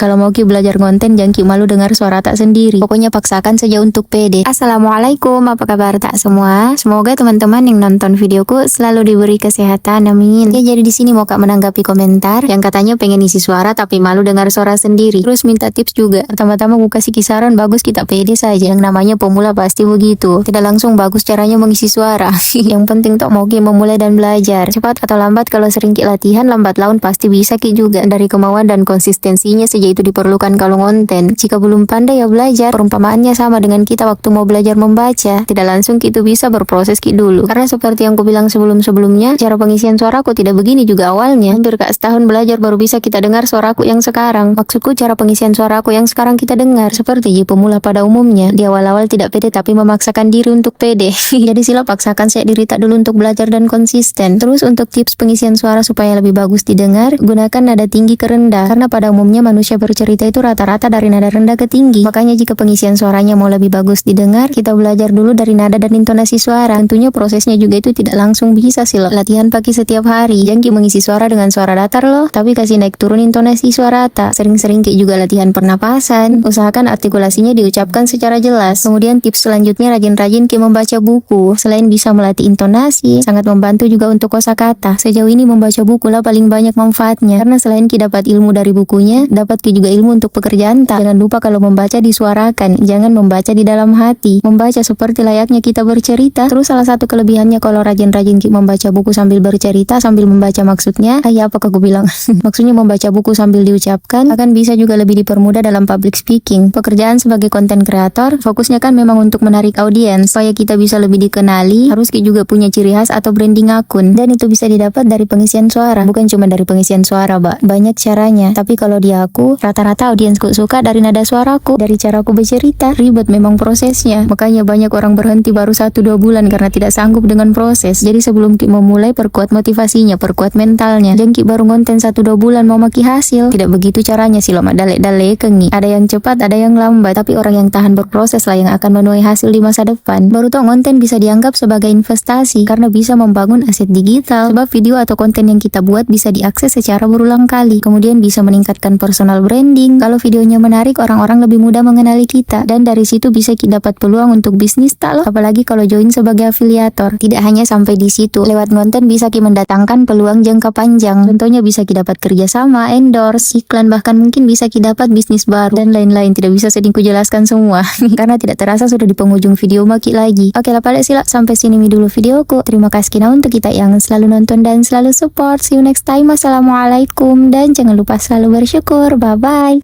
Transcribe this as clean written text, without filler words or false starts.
Kalau mau ki belajar konten, jangan ki malu dengar suara tak sendiri. Pokoknya paksakan saja untuk pede. Assalamualaikum, apa kabar tak semua? Semoga teman-teman yang nonton videoku selalu diberi kesehatan, amin. Ya, jadi di sini mau kak menanggapi komentar yang katanya pengen isi suara tapi malu dengar suara sendiri. Terus minta tips juga. Pertama-tama gue kasih kisaran, bagus kita pede saja. Yang namanya pemula pasti begitu. Tidak langsung bagus caranya mengisi suara. Yang penting tok mau ki memulai dan belajar. Cepat atau lambat, kalau sering ki latihan, lambat laun pasti bisa ki juga. Dari kemauan dan konsistensinya saja itu diperlukan kalau konten. Jika belum pandai ya belajar. Perumpamaannya sama dengan kita waktu mau belajar membaca. Tidak langsung kita bisa berproses ki dulu. Karena seperti yang ku bilang sebelum-sebelumnya, cara pengisian suaraku tidak begini juga awalnya. Hampir kak setahun belajar baru bisa kita dengar suaraku yang sekarang. Maksudku cara pengisian suaraku yang sekarang kita dengar. Seperti pemula pada umumnya. Di awal-awal tidak pede tapi memaksakan diri untuk pede. Jadi sila paksakan saya diri tak dulu untuk belajar dan konsisten. Terus untuk tips pengisian suara supaya lebih bagus didengar, gunakan nada tinggi ke rendah. Karena pada umumnya manusia bercerita itu rata-rata dari nada rendah ke tinggi. Makanya jika pengisian suaranya mau lebih bagus didengar, kita belajar dulu dari nada dan intonasi suara. Tentunya prosesnya juga itu tidak langsung bisa sih loh. Latihan pagi setiap hari. Jangan mengisi suara dengan suara datar loh, tapi kasih naik turun intonasi suara tak. Sering-sering juga latihan pernapasan. Usahakan artikulasinya diucapkan secara jelas. Kemudian tips selanjutnya, rajin-rajin membaca buku. Selain bisa melatih intonasi, sangat membantu juga untuk kosakata. Sejauh ini membaca buku lah paling banyak manfaatnya. Karena selain dapat ilmu dari bukunya, dapat juga ilmu untuk pekerjaan tak. Jangan lupa kalau membaca disuarakan, jangan membaca di dalam hati. Membaca seperti layaknya kita bercerita. Terus salah satu kelebihannya kalau rajin-rajin membaca buku sambil bercerita, sambil membaca maksudnya, apakah gue bilang? Maksudnya membaca buku sambil diucapkan, akan bisa juga lebih dipermudah dalam public speaking. Pekerjaan sebagai konten kreator, fokusnya kan memang untuk menarik audiens. Supaya kita bisa lebih dikenali, harus juga punya ciri khas atau branding akun. Dan itu bisa didapat dari pengisian suara. Bukan cuma dari pengisian suara, banyak caranya. Tapi kalau di aku, rata-rata audiensku suka dari nada suaraku, dari caraku bercerita. Ribet memang prosesnya. Makanya banyak orang berhenti baru 1-2 bulan karena tidak sanggup dengan proses. Jadi sebelum ki memulai, perkuat motivasinya, perkuat mentalnya. Jangan ki baru ngonten 1-2 bulan mau maki hasil. Tidak begitu caranya sih loh, dale kengi. Ada yang cepat, ada yang lambat. Tapi orang yang tahan berproses lah yang akan menuai hasil di masa depan. Baru tuh konten bisa dianggap sebagai investasi karena bisa membangun aset digital. Sebab video atau konten yang kita buat bisa diakses secara berulang kali. Kemudian bisa meningkatkan personal branding. Kalau videonya menarik, orang-orang lebih mudah mengenali kita. Dan dari situ bisa kita dapat peluang untuk bisnis tak loh. Apalagi kalau join sebagai afiliator. Tidak hanya sampai di situ. Lewat konten bisa kita mendatangkan peluang jangka panjang. Contohnya bisa kita dapat kerjasama, endorse, iklan, bahkan mungkin bisa kita dapat bisnis baru dan lain-lain. Tidak bisa sedang kujelaskan semua karena tidak terasa sudah di penghujung video maki lagi. Oke lah, pada sila sampai sini dulu videoku. Terima kasih kina untuk kita yang selalu nonton dan selalu support. See you next time. Assalamualaikum dan jangan lupa selalu bersyukur. Bye bye.